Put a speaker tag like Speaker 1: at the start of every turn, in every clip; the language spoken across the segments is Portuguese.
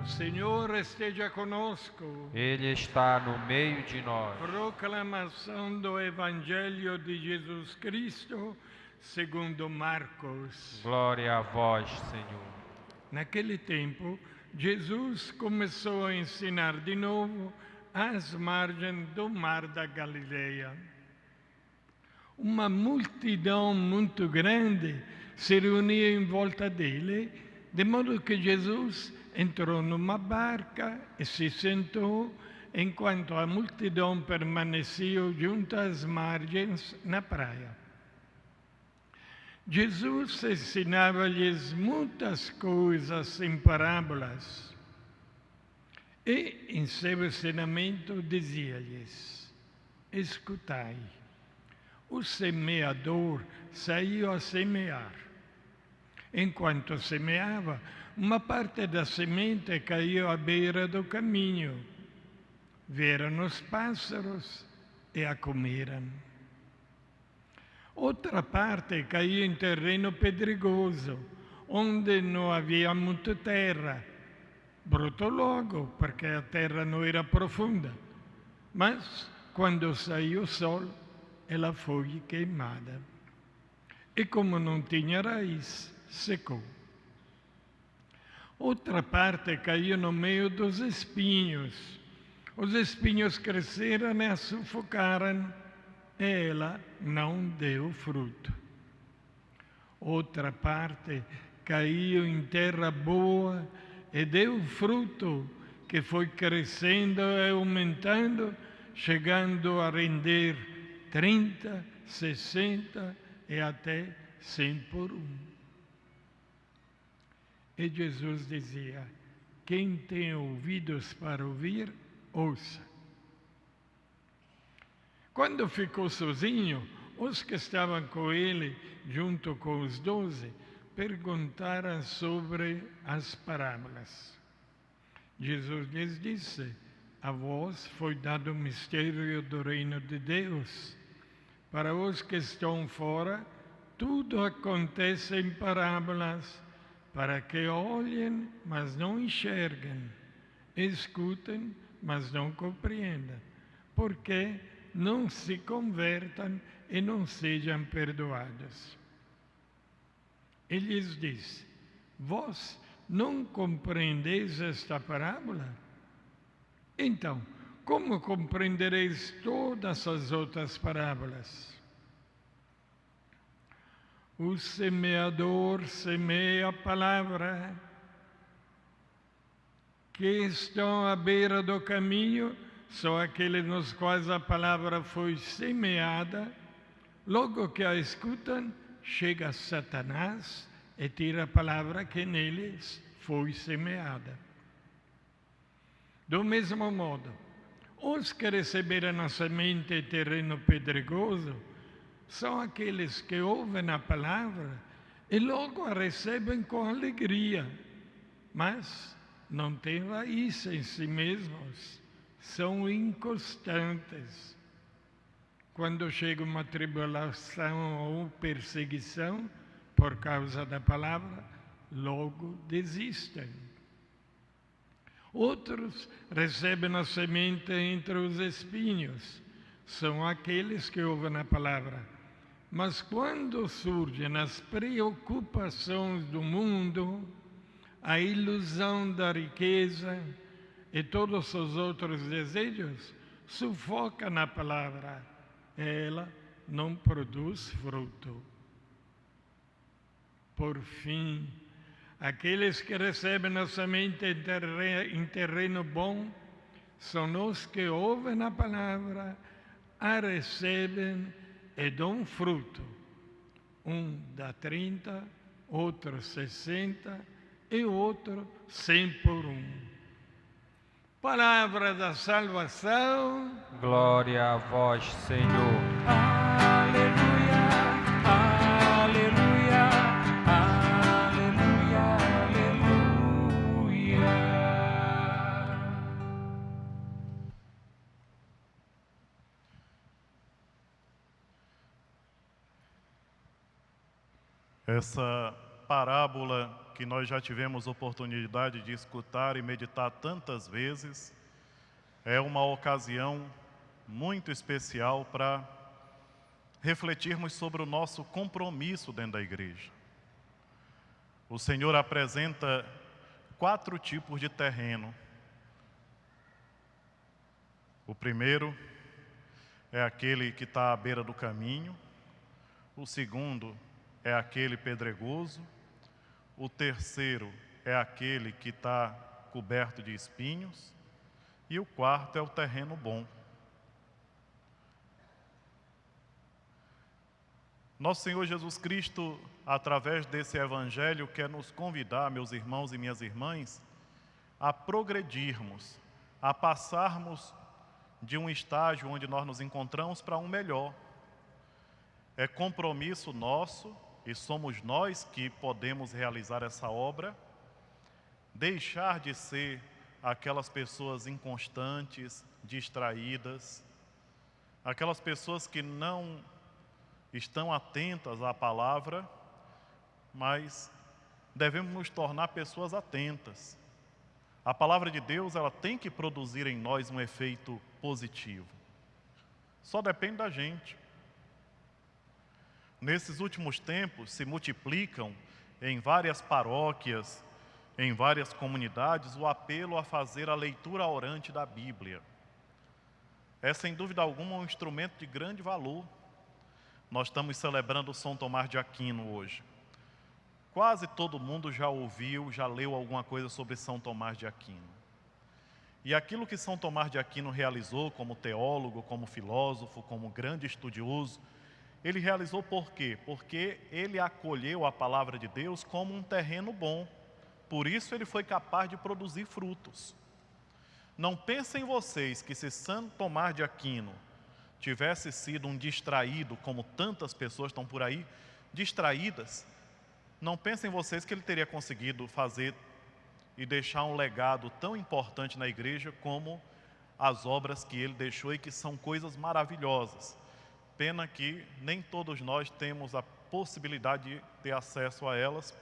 Speaker 1: Senhor esteja conosco.
Speaker 2: Ele está no meio de nós.
Speaker 1: Proclamação do Evangelho de Jesus Cristo, segundo Marcos.
Speaker 2: Glória a vós, Senhor.
Speaker 1: Naquele tempo, Jesus começou a ensinar de novo às margens do mar da Galileia. Uma multidão muito grande se reunia em volta dele, de modo que Jesus entrou numa barca e se sentou, enquanto a multidão permanecia junto às margens na praia. Jesus ensinava-lhes muitas coisas em parábolas e, em seu ensinamento, dizia-lhes: escutai, o semeador saiu a semear. Enquanto semeava, uma parte da semente caiu à beira do caminho. Vieram os pássaros e a comeram. Outra parte caiu em terreno pedregoso, onde não havia muita terra. Brotou logo, porque a terra não era profunda. Mas, quando saiu o sol, ela foi queimada. E como não tinha raiz, secou. Outra parte caiu no meio dos espinhos. Os espinhos cresceram e a sufocaram, e ela não deu fruto. Outra parte caiu em terra boa e deu fruto, que foi crescendo e aumentando, chegando a render 30, 60 e até 100 por um. E Jesus dizia: quem tem ouvidos para ouvir, ouça. Quando ficou sozinho, os que estavam com ele, junto com os 12, perguntaram sobre as parábolas. Jesus lhes disse: a vós foi dado o mistério do reino de Deus. Para os que estão fora, tudo acontece em parábolas, para que olhem, mas não enxerguem, escutem, mas não compreendam, porque não se convertam e não sejam perdoados. Ele lhes disse: vós não compreendeis esta parábola? Então, como compreendereis todas as outras parábolas? O semeador semeia a palavra. Que estão à beira do caminho são aqueles nos quais a palavra foi semeada. Logo que a escutam, chega Satanás e tira a palavra que neles foi semeada. Do mesmo modo, os que receberam a semente em terreno pedregoso são aqueles que ouvem a palavra e logo a recebem com alegria, mas não têm raiz em si mesmos, são inconstantes. Quando chega uma tribulação ou perseguição por causa da palavra, logo desistem. Outros recebem a semente entre os espinhos, são aqueles que ouvem a palavra. Mas quando surgem as preocupações do mundo, a ilusão da riqueza e todos os outros desejos, sufocam a palavra. Ela não produz fruto. Por fim, aqueles que recebem a semente em terreno bom são os que ouvem a palavra, a recebem e dão fruto. Um dá 30, outro 60 e outro 100 por um. Palavra da salvação.
Speaker 2: Glória a vós, Senhor.
Speaker 1: Aleluia, aleluia, aleluia, aleluia.
Speaker 3: Essa parábola que nós já tivemos oportunidade de escutar e meditar tantas vezes, é uma ocasião muito especial para refletirmos sobre o nosso compromisso dentro da igreja. O Senhor apresenta 4 tipos de terreno. O primeiro é aquele que está à beira do caminho. O segundo é aquele pedregoso. O terceiro é aquele que está coberto de espinhos. E o quarto é o terreno bom. Nosso Senhor Jesus Cristo, através desse Evangelho, quer nos convidar, meus irmãos e minhas irmãs, a progredirmos, a passarmos de um estágio onde nós nos encontramos para um melhor. É compromisso nosso, e somos nós que podemos realizar essa obra, deixar de ser aquelas pessoas inconstantes, distraídas, aquelas pessoas que não estão atentas à palavra, mas devemos nos tornar pessoas atentas. A palavra de Deus, ela tem que produzir em nós um efeito positivo. Só depende da gente. Nesses últimos tempos, se multiplicam em várias paróquias, em várias comunidades, o apelo a fazer a leitura orante da Bíblia. É, sem dúvida alguma, um instrumento de grande valor. Nós estamos celebrando São Tomás de Aquino hoje. Quase todo mundo já ouviu, já leu alguma coisa sobre São Tomás de Aquino. E aquilo que São Tomás de Aquino realizou como teólogo, como filósofo, como grande estudioso, ele realizou por quê? Porque ele acolheu a palavra de Deus como um terreno bom. Por isso ele foi capaz de produzir frutos. Não pensem vocês que se São Tomás de Aquino tivesse sido um distraído, como tantas pessoas estão por aí, distraídas, não pensem vocês que ele teria conseguido fazer e deixar um legado tão importante na igreja como as obras que ele deixou e que são coisas maravilhosas. Pena que nem todos nós temos a possibilidade de ter acesso a elas,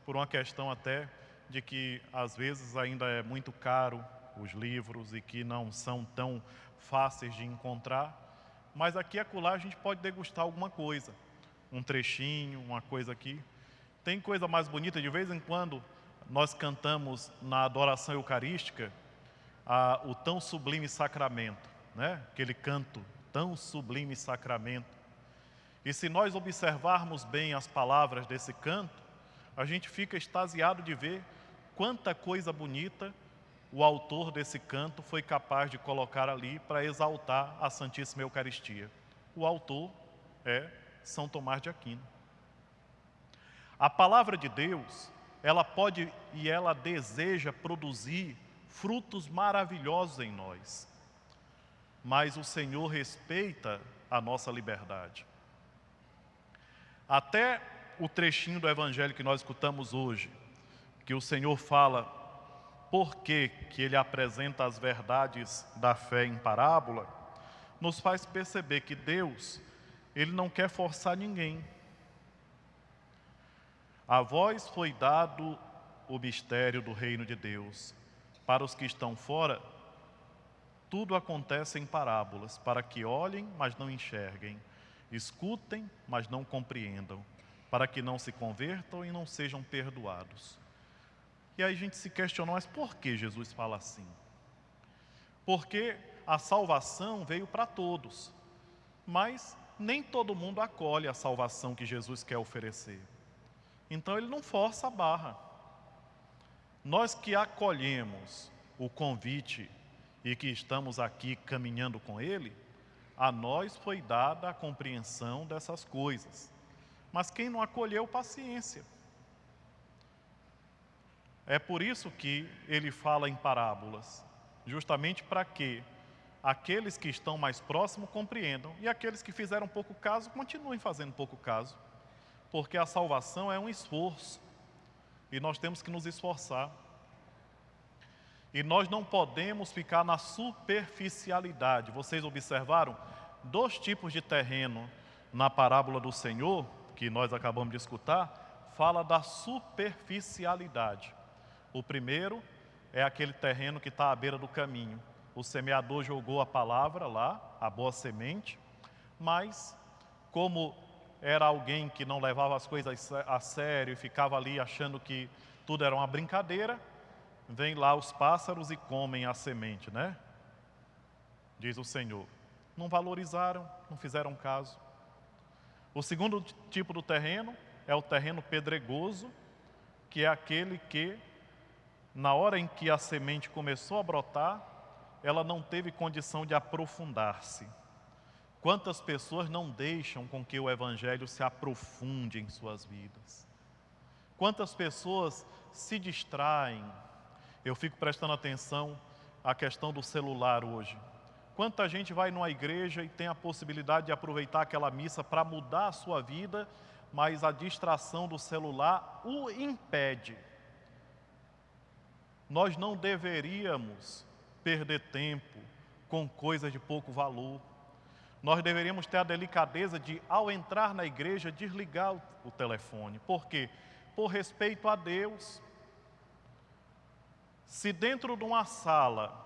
Speaker 3: por uma questão até de que às vezes ainda é muito caro os livros e que não são tão fáceis de encontrar. Mas aqui e acolá a gente pode degustar alguma coisa, um trechinho, uma coisa aqui. Tem coisa mais bonita, de vez em quando nós cantamos na adoração eucarística o tão sublime sacramento, né? Aquele canto, tão sublime sacramento. E se nós observarmos bem as palavras desse canto, a gente fica extasiado de ver quanta coisa bonita o autor desse canto foi capaz de colocar ali para exaltar a Santíssima Eucaristia. O autor é São Tomás de Aquino. A palavra de Deus, ela pode e ela deseja produzir frutos maravilhosos em nós. Mas o Senhor respeita a nossa liberdade. Até o trechinho do Evangelho que nós escutamos hoje, que o Senhor fala por que ele apresenta as verdades da fé em parábola, nos faz perceber que Deus, ele não quer forçar ninguém. A vós foi dado o mistério do reino de Deus. Para os que estão fora, tudo acontece em parábolas, para que olhem, mas não enxerguem, escutem, mas não compreendam, para que não se convertam e não sejam perdoados. E aí a gente se questionou, mas por que Jesus fala assim? Porque a salvação veio para todos, mas nem todo mundo acolhe a salvação que Jesus quer oferecer. Então ele não força a barra. Nós que acolhemos o convite e que estamos aqui caminhando com ele, a nós foi dada a compreensão dessas coisas. Mas quem não acolheu, paciência. É por isso que ele fala em parábolas, justamente para que aqueles que estão mais próximos compreendam e aqueles que fizeram pouco caso, continuem fazendo pouco caso, porque a salvação é um esforço e nós temos que nos esforçar. E nós não podemos ficar na superficialidade. Vocês observaram 2 tipos de terreno na parábola do Senhor, que nós acabamos de escutar, fala da superficialidade. O primeiro é aquele terreno que está à beira do caminho. O semeador jogou a palavra lá, a boa semente, mas como era alguém que não levava as coisas a sério e ficava ali achando que tudo era uma brincadeira, vêm lá os pássaros e comem a semente, né? Diz o Senhor. Não valorizaram, não fizeram caso. O segundo tipo do terreno é o terreno pedregoso, que é aquele que, na hora em que a semente começou a brotar, ela não teve condição de aprofundar-se. Quantas pessoas não deixam com que o Evangelho se aprofunde em suas vidas? Quantas pessoas se distraem? Eu fico prestando atenção à questão do celular hoje. Quanta gente vai numa igreja e tem a possibilidade de aproveitar aquela missa para mudar a sua vida, mas a distração do celular o impede. Nós não deveríamos perder tempo com coisas de pouco valor. Nós deveríamos ter a delicadeza de, ao entrar na igreja, desligar o telefone. Por quê? Por respeito a Deus. Se dentro de uma sala,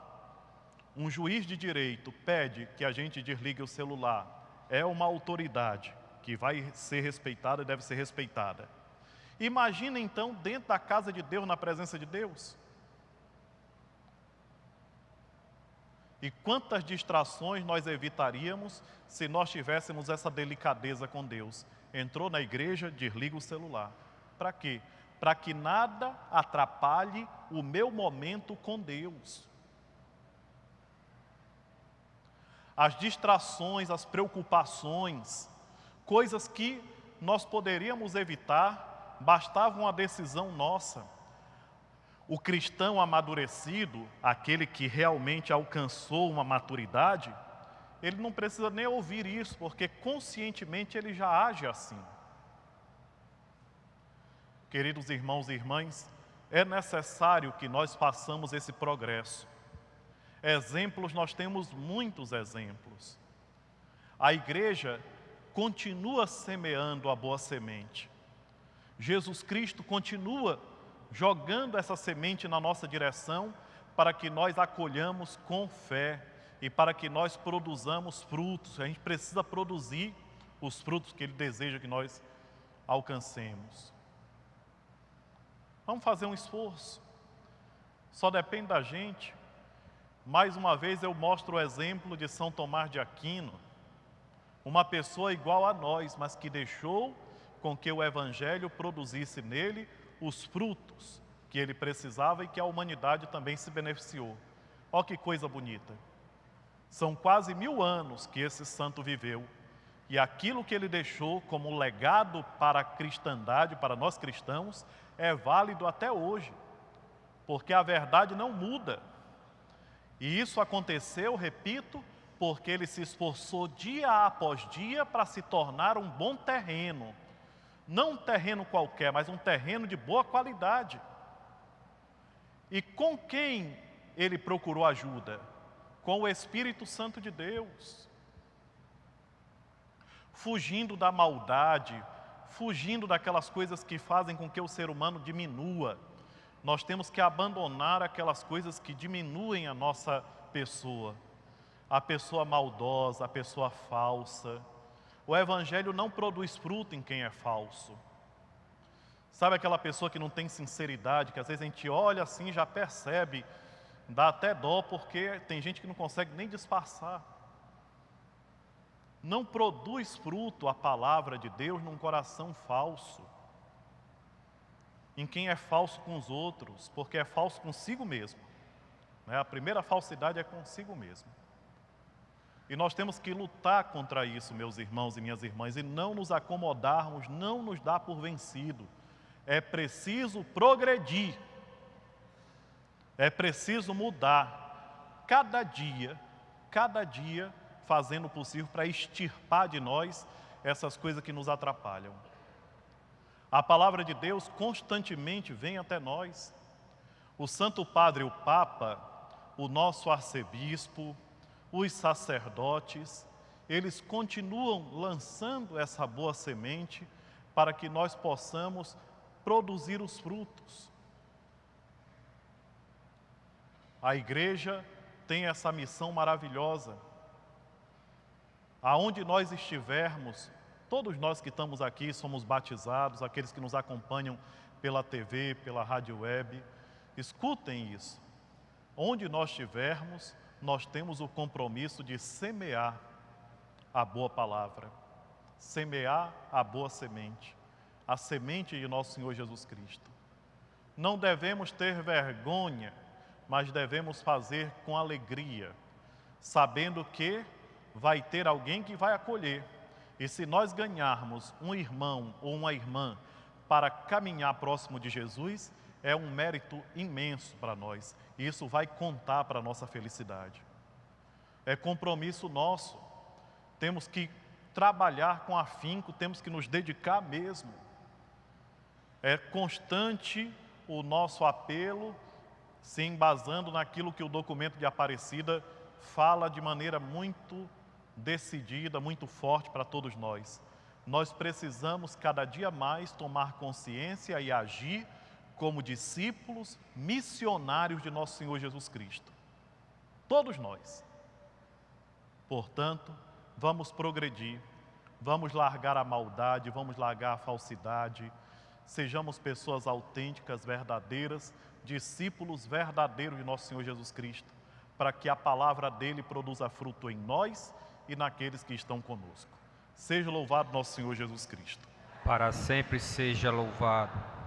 Speaker 3: um juiz de direito pede que a gente desligue o celular, é uma autoridade que vai ser respeitada e deve ser respeitada. Imagina então dentro da casa de Deus, na presença de Deus. E quantas distrações nós evitaríamos se nós tivéssemos essa delicadeza com Deus? Entrou na igreja, desliga o celular. Para quê? Para que nada atrapalhe o meu momento com Deus. As distrações, as preocupações, coisas que nós poderíamos evitar, bastava uma decisão nossa. O cristão amadurecido, aquele que realmente alcançou uma maturidade, ele não precisa nem ouvir isso, porque conscientemente ele já age assim. Queridos irmãos e irmãs, é necessário que nós façamos esse progresso. Exemplos, nós temos muitos exemplos. A igreja continua semeando a boa semente. Jesus Cristo continua jogando essa semente na nossa direção para que nós acolhamos com fé e para que nós produzamos frutos. A gente precisa produzir os frutos que Ele deseja que nós alcancemos. Vamos fazer um esforço. Só depende da gente. Mais uma vez eu mostro o exemplo de São Tomás de Aquino, uma pessoa igual a nós, mas que deixou com que o Evangelho produzisse nele os frutos que ele precisava e que a humanidade também se beneficiou. Olha que coisa bonita. São quase 1000 anos que esse santo viveu e aquilo que ele deixou como legado para a cristandade, para nós cristãos, é válido até hoje, porque a verdade não muda. E isso aconteceu, repito, porque ele se esforçou dia após dia para se tornar um bom terreno. Não um terreno qualquer, mas um terreno de boa qualidade. E com quem ele procurou ajuda? Com o Espírito Santo de Deus. Fugindo da maldade, fugindo daquelas coisas que fazem com que o ser humano diminua. Nós temos que abandonar aquelas coisas que diminuem a nossa pessoa. A pessoa maldosa, a pessoa falsa. O Evangelho não produz fruto em quem é falso. Sabe aquela pessoa que não tem sinceridade, que às vezes a gente olha assim e já percebe, dá até dó porque tem gente que não consegue nem disfarçar. Não produz fruto a palavra de Deus num coração falso. Em quem é falso com os outros, porque é falso consigo mesmo. A primeira falsidade é consigo mesmo. E nós temos que lutar contra isso, meus irmãos e minhas irmãs, e não nos acomodarmos, não nos dar por vencido. É preciso progredir. É preciso mudar. Cada dia, fazendo o possível para extirpar de nós essas coisas que nos atrapalham. A palavra de Deus constantemente vem até nós. O Santo Padre, o Papa, o nosso arcebispo, os sacerdotes, eles continuam lançando essa boa semente para que nós possamos produzir os frutos. A igreja tem essa missão maravilhosa. Aonde nós estivermos, todos nós que estamos aqui somos batizados, aqueles que nos acompanham pela TV, pela rádio web, escutem isso. Onde nós estivermos, nós temos o compromisso de semear a boa palavra, semear a boa semente, a semente de nosso Senhor Jesus Cristo. Não devemos ter vergonha, mas devemos fazer com alegria, sabendo que vai ter alguém que vai acolher. E se nós ganharmos um irmão ou uma irmã para caminhar próximo de Jesus, é um mérito imenso para nós. E isso vai contar para a nossa felicidade. É compromisso nosso. Temos que trabalhar com afinco, temos que nos dedicar mesmo. É constante o nosso apelo, se embasando naquilo que o documento de Aparecida fala de maneira muito decidida, muito forte para todos nós. Nós precisamos cada dia mais tomar consciência e agir como discípulos missionários de nosso Senhor Jesus Cristo. Todos nós. Portanto, vamos progredir, vamos largar a maldade, vamos largar a falsidade, sejamos pessoas autênticas, verdadeiras, discípulos verdadeiros de nosso Senhor Jesus Cristo, para que a palavra dele produza fruto em nós e naqueles que estão conosco. Seja louvado nosso Senhor Jesus Cristo.
Speaker 2: Para sempre seja louvado.